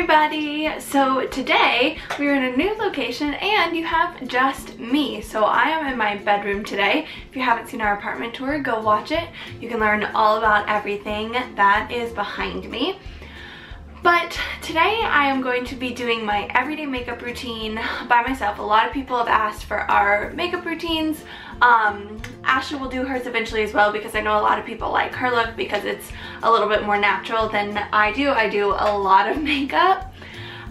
everybody! So today we're in a new location and you have just me. So I am in my bedroom today. If you haven't seen our apartment tour, go watch it. You can learn all about everything that is behind me. But today I am going to be doing my everyday makeup routine by myself. A lot of people have asked for our makeup routines. Ashley will do hers eventually as well because I know a lot of people like her look because it's a little bit more natural than I do. I do a lot of makeup.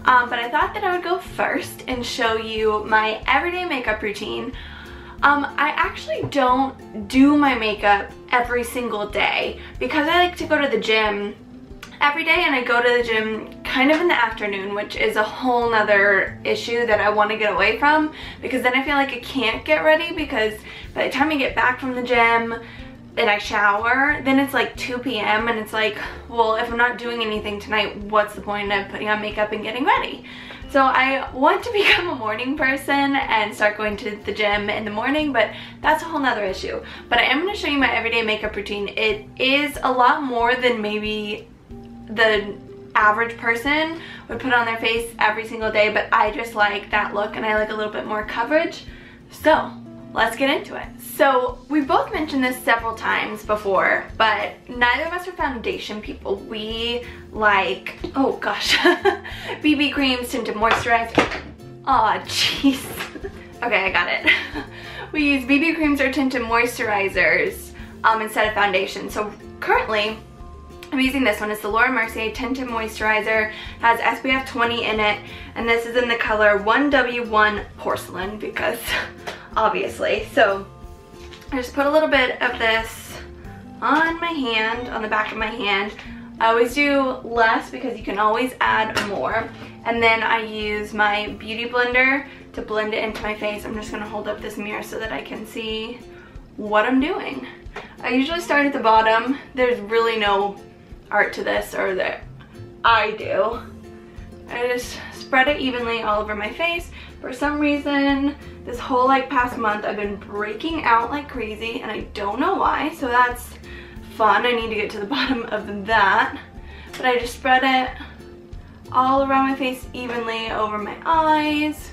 But I thought that I would go first and show you my everyday makeup routine. I actually don't do my makeup every single day because I like to go to the gym every day, and I go to the gym kind of in the afternoon, which is a whole nother issue that I want to get away from, because then I feel like I can't get ready, because by the time I get back from the gym and I shower, then it's like 2 p.m. and it's like, well, if I'm not doing anything tonight, what's the point of putting on makeup and getting ready? So I want to become a morning person and start going to the gym in the morning, but that's a whole nother issue. But I am going to show you my everyday makeup routine. It is a lot more than maybe the average person would put on their face every single day, but I just like that look and I like a little bit more coverage. So let's get into it. So we've both mentioned this several times before, but neither of us are foundation people. We like, oh gosh, BB creams, tinted moisturizer. Oh jeez. Okay, I got it. We use BB creams or tinted moisturizers instead of foundation. So currently I'm using this one. It's the Laura Mercier Tinted Moisturizer. It has SPF 20 in it, and this is in the color 1W1 Porcelain, because obviously. So I just put a little bit of this on my hand, on the back of my hand. I always do less because you can always add more. And then I use my beauty blender to blend it into my face. I'm just gonna hold up this mirror so that I can see what I'm doing. I usually start at the bottom. There's really no art to this, or that I do. I just spread it evenly all over my face. For some reason, this whole past month, I've been breaking out like crazy, and I don't know why, so that's fun. I need to get to the bottom of that. But I just spread it all around my face evenly, over my eyes,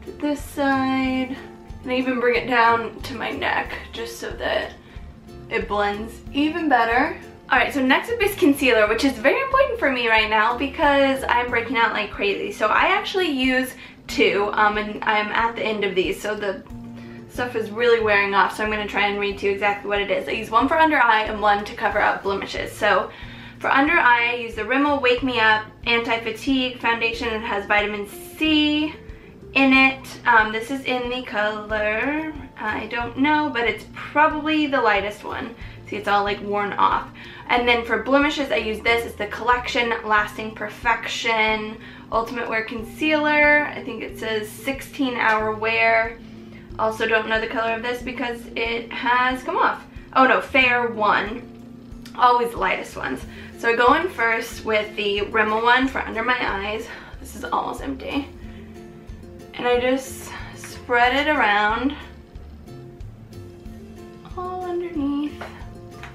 to this side, and I even bring it down to my neck just so that it blends even better. Alright, so next up is concealer, which is very important for me right now because I'm breaking out like crazy. So I actually use two, and I'm at the end of these, so the stuff is really wearing off, so I'm going to try and read to you exactly what it is. I use one for under eye and one to cover up blemishes. So for under eye, I use the Rimmel Wake Me Up Anti-Fatigue Foundation. It has vitamin C in it. This is in the color, I don't know, but it's probably the lightest one. See, it's all worn off. And then for blemishes, I use this. It's the Collection Lasting Perfection Ultimate Wear Concealer. I think it says 16-hour wear. Also don't know the color of this because it has come off. Oh no, Fair 1. Always the lightest ones. So I go in first with the Rimmel one for under my eyes. This is almost empty. And I just spread it around all underneath.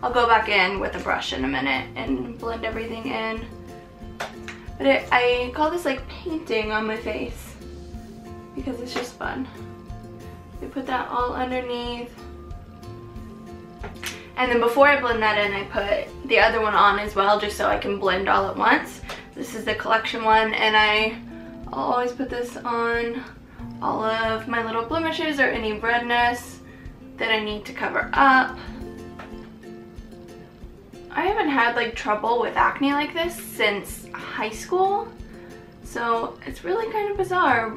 I'll go back in with a brush in a minute and blend everything in. But I call this painting on my face because it's just fun. I put that all underneath. And then before I blend that in, I put the other one on as well, just so I can blend all at once. This is the Collection one, and I'll always put this on all of my little blemishes or any redness that I need to cover up. I haven't had trouble with acne like this since high school, so it's really kind of bizarre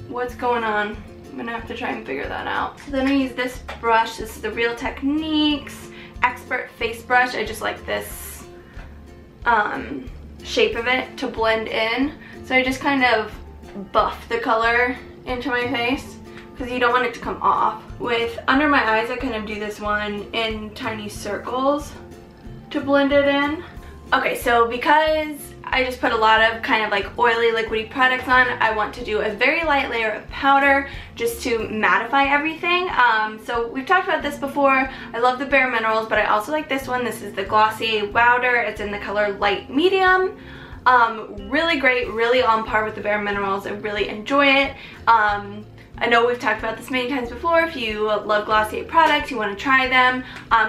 what's going on. I'm gonna have to try and figure that out. So then I use this brush. This is the Real Techniques Expert Face Brush. I just like this shape of it to blend in. So I just kind of buff the color into my face because you don't want it to come off. With under my eyes, I kind of do this one in tiny circles to blend it in. Okay, so because I just put a lot of kind of oily liquidy products on, I want to do a very light layer of powder just to mattify everything. So we've talked about this before. I love the Bare Minerals, but I also like this one. This is the Glossy Wowder. It's in the color Light Medium. Really great, really on par with the Bare Minerals. I really enjoy it. I know we've talked about this many times before. If you love Glossier products, you want to try them,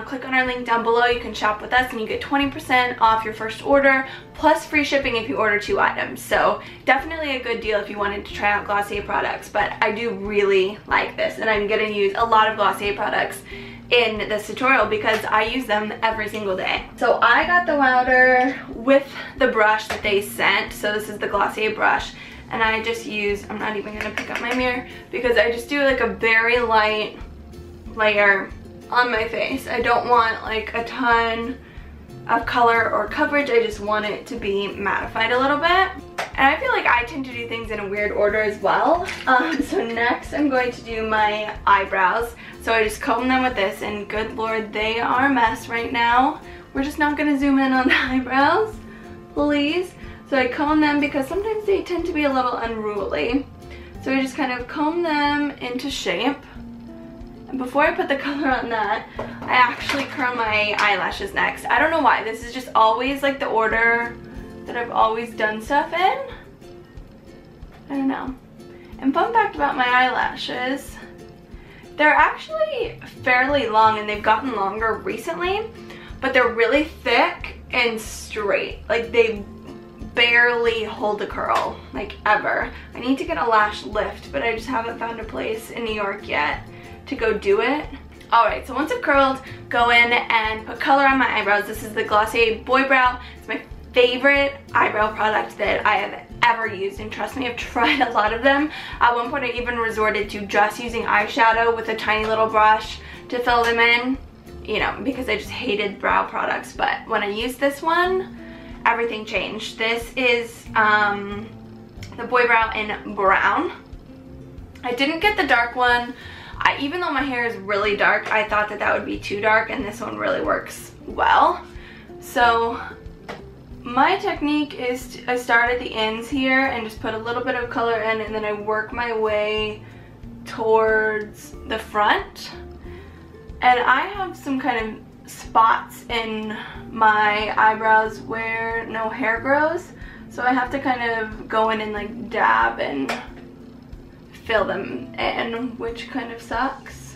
click on our link down below. You can shop with us and you get 20% off your first order, plus free shipping if you order 2 items. So definitely a good deal if you wanted to try out Glossier products, but I do really like this, and I'm going to use a lot of Glossier products in this tutorial because I use them every single day. So I got the powder with the brush that they sent. So this is the Glossier brush. And I just use, I'm not even gonna pick up my mirror because I just do like a very light layer on my face. I don't want like a ton of color or coverage. I just want it to be mattified a little bit. And I feel like I tend to do things in a weird order as well. So next I'm going to do my eyebrows. So I just comb them with this, and good lord, they are a mess right now. We're just not gonna zoom in on the eyebrows, please. So I comb them because sometimes they tend to be a little unruly. So I just kind of comb them into shape. And before I put the color on that, I actually curl my eyelashes next. I don't know why. This is just always like the order that I've always done stuff in. I don't know. And fun fact about my eyelashes, they're actually fairly long, and they've gotten longer recently, but they're really thick and straight. Like they barely hold a curl, like ever. I need to get a lash lift, but I just haven't found a place in New York yet to go do it. Alright, so once I've curled, go in and put color on my eyebrows. This is the Glossier Boy Brow. It's my favorite eyebrow product that I have ever used, and trust me, I've tried a lot of them. At one point I even resorted to just using eyeshadow with a tiny little brush to fill them in, you know, because I just hated brow products. But when I used this one, everything changed. This is the Boy Brow in brown. I didn't get the dark one. Even though my hair is really dark, I thought that that would be too dark, and this one really works well. So my technique is I start at the ends here and just put a little bit of color in, and then I work my way towards the front. And I have some kind of spots in my eyebrows where no hair grows, so I have to kind of go in and like dab and fill them in, which kind of sucks.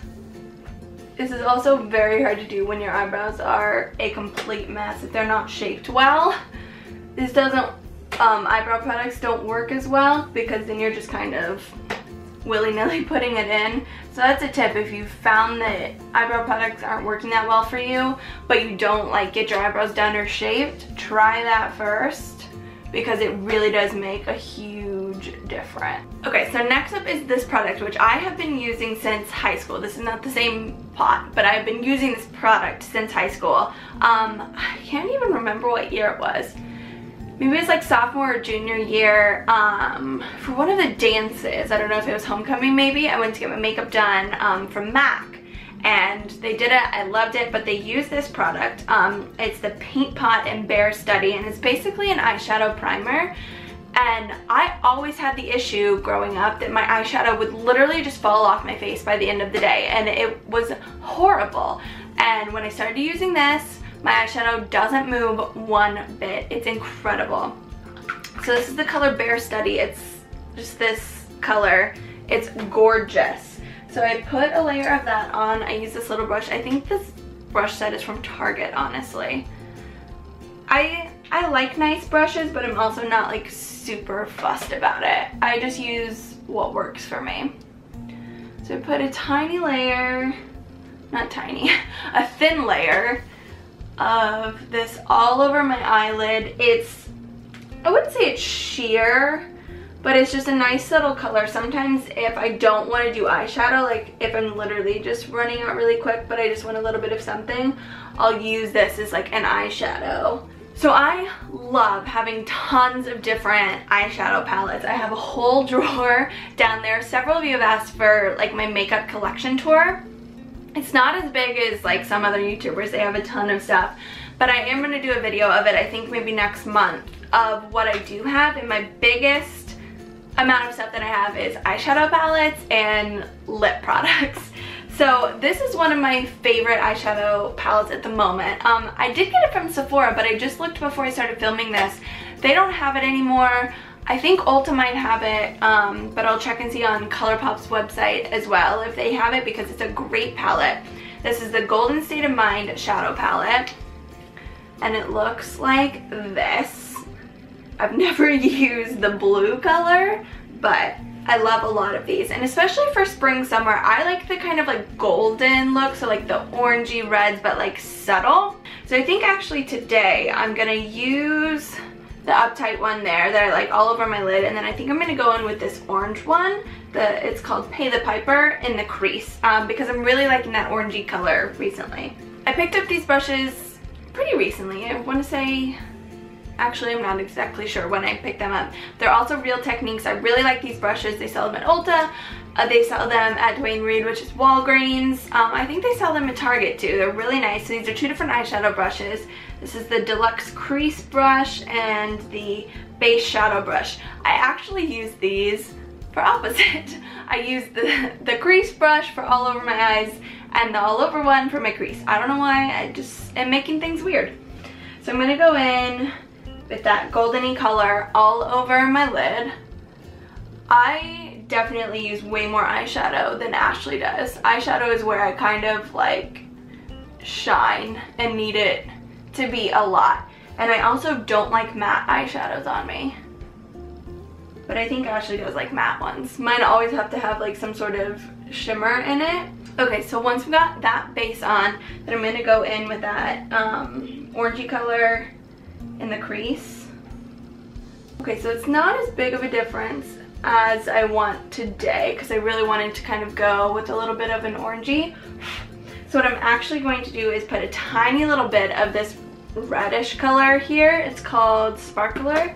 This is also very hard to do when your eyebrows are a complete mess, if they're not shaped well. This doesn't, eyebrow products don't work as well because then you're just kind of willy-nilly putting it in. So that's a tip. If you found that eyebrow products aren't working that well for you, but you don't like get your eyebrows done or shaped, try that first because it really does make a huge difference. Okay, so next up is this product, which I have been using since high school. This is not the same pot, but I've been using this product since high school. I can't even remember what year it was. Maybe it was like sophomore or junior year, for one of the dances. I don't know if it was homecoming maybe. I went to get my makeup done from MAC, and they did it. I loved it, but they used this product. It's the Paint Pot and Bare Study, and it's basically an eyeshadow primer. And I always had the issue growing up that my eyeshadow would literally just fall off my face by the end of the day, and it was horrible. And when I started using this, my eyeshadow doesn't move one bit. It's incredible. So this is the color Bare Study. It's just this color. It's gorgeous. So I put a layer of that on. I use this little brush. I think this brush set is from Target, honestly. I like nice brushes, but I'm also not like super fussed about it. I just use what works for me. So I put a tiny layer, not tiny, a thin layer of this all over my eyelid. It's, I wouldn't say it's sheer, but it's just a nice subtle color. Sometimes if I don't want to do eyeshadow, like if I'm literally just running out really quick but I just want a little bit of something, I'll use this as like an eyeshadow. So I love having tons of different eyeshadow palettes. I have a whole drawer down there. Several of you have asked for like my makeup collection tour. It's not as big as like some other YouTubers. They have a ton of stuff, but I am going to do a video of it, I think maybe next month, of what I do have. And my biggest amount of stuff that I have is eyeshadow palettes and lip products. So this is one of my favorite eyeshadow palettes at the moment. I did get it from Sephora, but I just looked before I started filming this. They don't have it anymore. I think Ulta might have it, but I'll check and see on ColourPop's website as well if they have it, because it's a great palette. This is the Golden State of Mind shadow palette, and it looks like this. I've never used the blue color, but I love a lot of these, and especially for spring, summer, I like the kind of like golden look, so like the orangey reds, but like subtle. So I think actually today I'm gonna use the uptight one there that I like all over my lid, and then I think I'm gonna go in with this orange one. It's called Pay the Piper in the crease, because I'm really liking that orangey color recently. I picked up these brushes pretty recently. I want to say, actually I'm not exactly sure when I picked them up. They're also Real Techniques. I really like these brushes. They sell them at Ulta. They sell them at Dwayne Reed, which is Walgreens. I think they sell them at Target too. They're really nice. So these are two different eyeshadow brushes. This is the Deluxe Crease Brush and the Base Shadow Brush. I actually use these for opposite. I use the crease brush for all over my eyes and the all over one for my crease. I don't know why, I just am making things weird. So I'm gonna go in with that goldeny color all over my lid. I definitely use way more eyeshadow than Ashley does. Eyeshadow is where I kind of like shine and need it to be a lot. And I also don't like matte eyeshadows on me, but I think Ashley does like matte ones. Mine always have to have like some sort of shimmer in it. Okay, so once we got that base on, then I'm gonna go in with that orangey color in the crease. Okay, so it's not as big of a difference as I want today, because I really wanted to kind of go with a little bit of an orangey. So what I'm actually going to do is put a tiny little bit of this reddish color here. It's called Sparkler.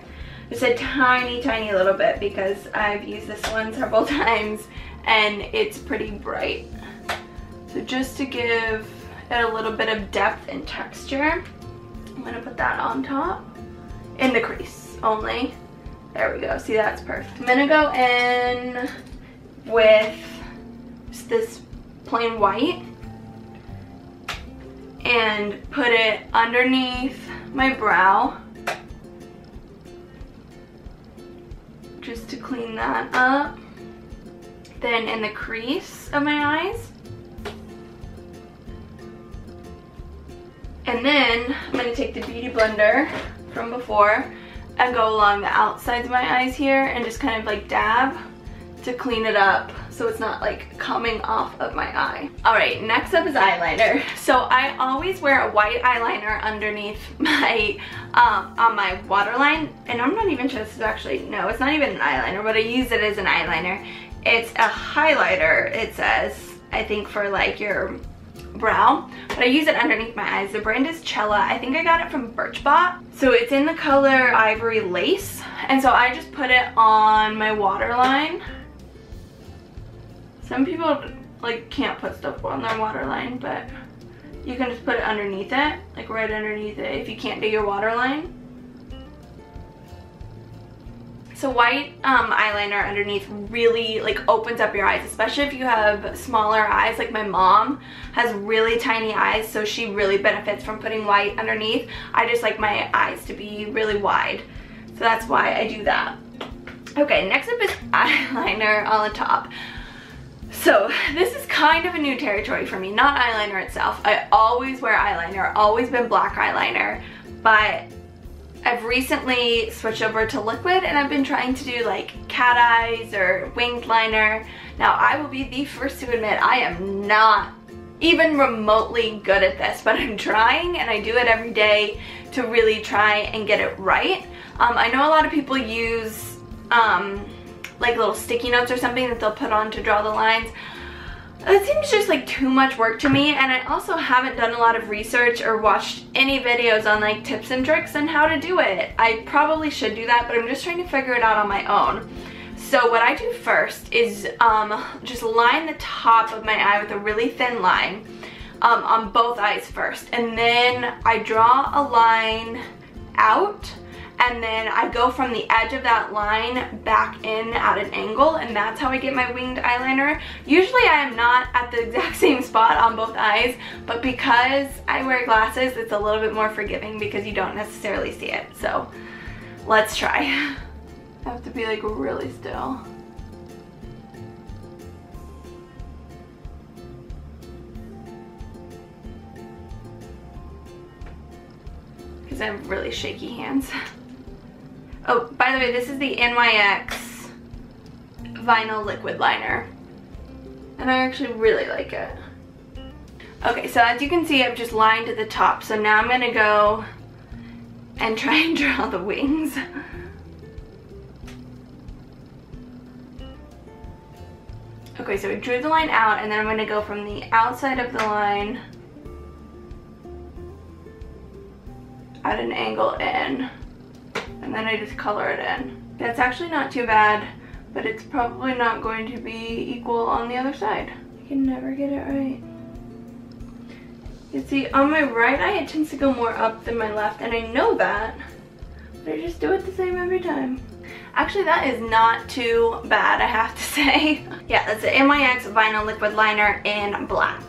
Just a tiny, tiny little bit, because I've used this one several times and it's pretty bright. So just to give it a little bit of depth and texture, I'm gonna put that on top in the crease only. There we go. See, that's perfect. I'm gonna go in with just this plain white and put it underneath my brow just to clean that up. Then in the crease of my eyes. And then I'm going to take the Beauty Blender from before and go along the outsides of my eyes here and just kind of like dab to clean it up so it's not like coming off of my eye. Alright, next up is eyeliner. So I always wear a white eyeliner underneath my, on my waterline, and I'm not even sure this is actually, no, it's not even an eyeliner, but I use it as an eyeliner. It's a highlighter, it says, I think for like your brow, but I use it underneath my eyes. The brand is Cella. I think I got it from Birchbot. So it's in the color Ivory Lace, and so I just put it on my waterline. Some people like can't put stuff on their waterline, but you can just put it underneath it, like right underneath it if you can't do your waterline. So white eyeliner underneath really like opens up your eyes, especially if you have smaller eyes. Like my mom has really tiny eyes, so she really benefits from putting white underneath. I just like my eyes to be really wide, so that's why I do that. Okay, next up is eyeliner on the top. So this is kind of a new territory for me, not eyeliner itself. I always wear eyeliner, always been black eyeliner, but I've recently switched over to liquid and I've been trying to do like cat eyes or winged liner. Now I will be the first to admit I am not even remotely good at this, but I'm trying and I do it every day to really try and get it right. I know a lot of people use like little sticky notes or something that they'll put on to draw the lines. It seems just like too much work to me, and I also haven't done a lot of research or watched any videos on like tips and tricks on how to do it. I probably should do that, but I'm just trying to figure it out on my own. So what I do first is just line the top of my eye with a really thin line on both eyes first, and then I draw a line out, and then I go from the edge of that line back in at an angle, and that's how I get my winged eyeliner. Usually I am not at the exact same spot on both eyes, but because I wear glasses, it's a little bit more forgiving because you don't necessarily see it. So Let's try. I have to be like really still. Because I have really shaky hands. Oh, by the way, this is the NYX Vinyl Liquid Liner. And I actually really like it. Okay, so as you can see, I've just lined at the top. So now I'm gonna go and try and draw the wings. Okay, so I drew the line out, and then I'm gonna go from the outside of the line at an angle in, and then I just color it in. That's actually not too bad, but it's probably not going to be equal on the other side. I can never get it right. You see, on my right eye, it tends to go more up than my left, and I know that, but I just do it the same every time. Actually, that is not too bad, I have to say. Yeah, that's the NYX Vinyl Liquid Liner in black.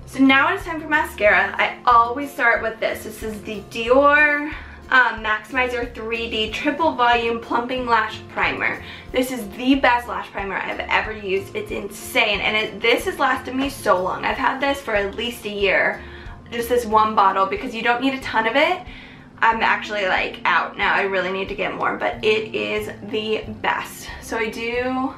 So now it's time for mascara. I always start with this. This is the Dior Maximizer 3D Triple Volume Plumping Lash Primer. This is the best lash primer I've ever used. It's insane, and this has lasted me so long. I've had this for at least a year, just this one bottle, because you don't need a ton of it. I'm actually like out now. I really need to get more, but it is the best. So I do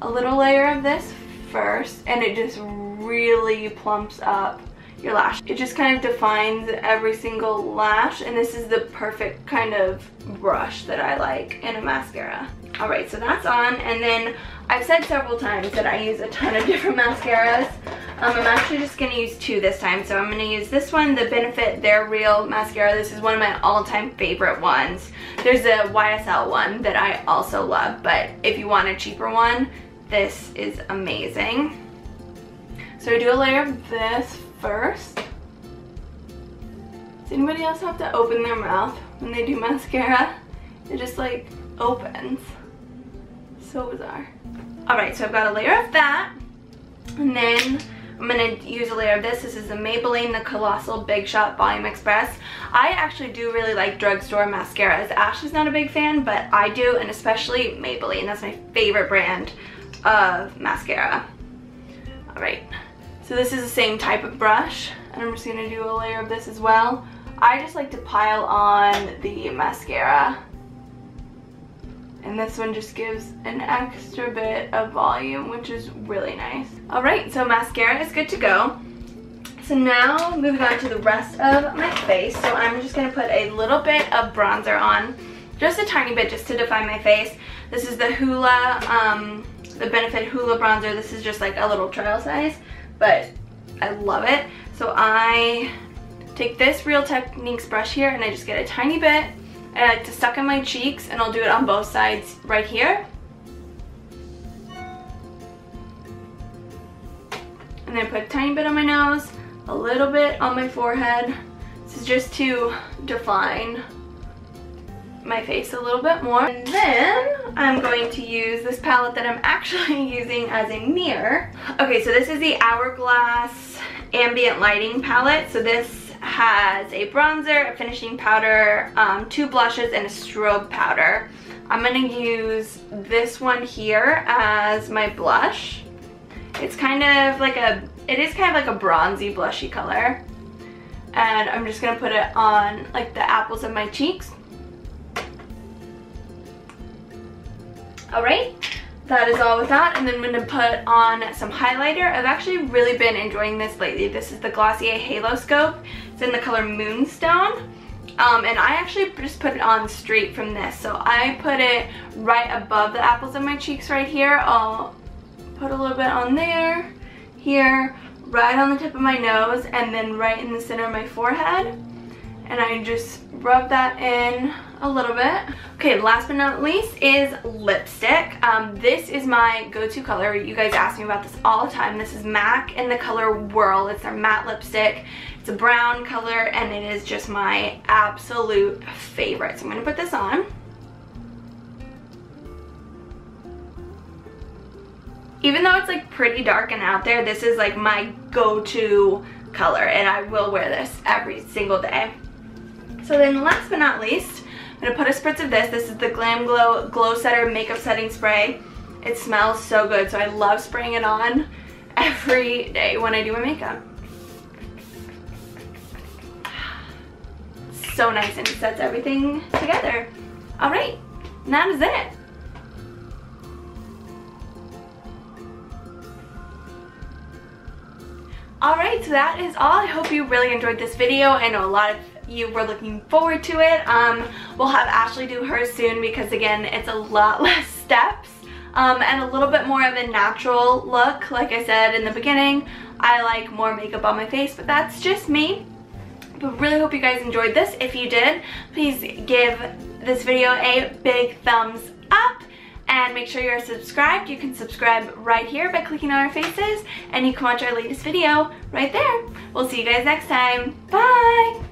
a little layer of this first, and it just really plumps up your lash. It just kind of defines every single lash, and this is the perfect kind of brush that I like in a mascara. Alright, so that's on, and then I've said several times that I use a ton of different mascaras. I'm actually just going to use two this time. So I'm going to use this one, the Benefit They're Real mascara. This is one of my all-time favorite ones. There's a YSL one that I also love, but if you want a cheaper one, this is amazing. So I do a layer of this first. Does anybody else have to open their mouth when they do mascara? It just like opens. So bizarre. Alright, so I've got a layer of that, and then I'm going to use a layer of this. This is the Maybelline The Colossal Big Shot Volume Express. I actually do really like drugstore mascaras. Ashley's not a big fan, but I do, and especially Maybelline. That's my favorite brand of mascara. Alright, so this is the same type of brush, and I'm just going to do a layer of this as well. I just like to pile on the mascara, and this one just gives an extra bit of volume, which is really nice. Alright, so mascara is good to go. So now moving on to the rest of my face. So I'm just going to put a little bit of bronzer on, just a tiny bit, just to define my face. This is the Hoola, the Benefit Hoola bronzer. This is just like a little trial size, but I love it. So I take this Real Techniques brush here, and I just get a tiny bit. I like to suck in my cheeks, and I'll do it on both sides right here. And then put a tiny bit on my nose, a little bit on my forehead. This is just to define my face a little bit more. And then I'm going to use this palette that I'm actually using as a mirror. Okay, so this is the Hourglass Ambient Lighting palette. So this has a bronzer, a finishing powder, 2 blushes, and a strobe powder. I'm going to use this one here as my blush. It's kind of like it is kind of like a bronzy blushy color. And I'm just going to put it on like the apples of my cheeks. Alright, that is all with that, and then I'm going to put on some highlighter. I've actually really been enjoying this lately. This is the Glossier Halo Scope. It's in the color Moonstone, and I actually just put it on straight from this. So I put it right above the apples of my cheeks right here. I'll put a little bit on there, here, right on the tip of my nose, and then right in the center of my forehead. And I just rub that in a little bit. Okay, last but not least is lipstick. This is my go-to color. You guys ask me about this all the time. This is MAC in the color Whirl. It's their matte lipstick. It's a brown color, and it is just my absolute favorite. So I'm going to put this on. Even though it's like pretty dark and out there, this is like my go-to color, and I will wear this every single day. So then last but not least, I'm going to put a spritz of this. This is the Glam Glow Glow Setter Makeup Setting Spray. It smells so good, so I love spraying it on every day when I do my makeup. So nice, and it sets everything together. Alright, and that is it. Alright, so that is all. I hope you really enjoyed this video. I know a lot of you were looking forward to it. We'll have Ashley do hers soon because, again, it's a lot less steps and a little bit more of a natural look. Like I said in the beginning, I like more makeup on my face, but that's just me. But really hope you guys enjoyed this. If you did, please give this video a big thumbs up. And make sure you're subscribed. You can subscribe right here by clicking on our faces, and you can watch our latest video right there. We'll see you guys next time. Bye!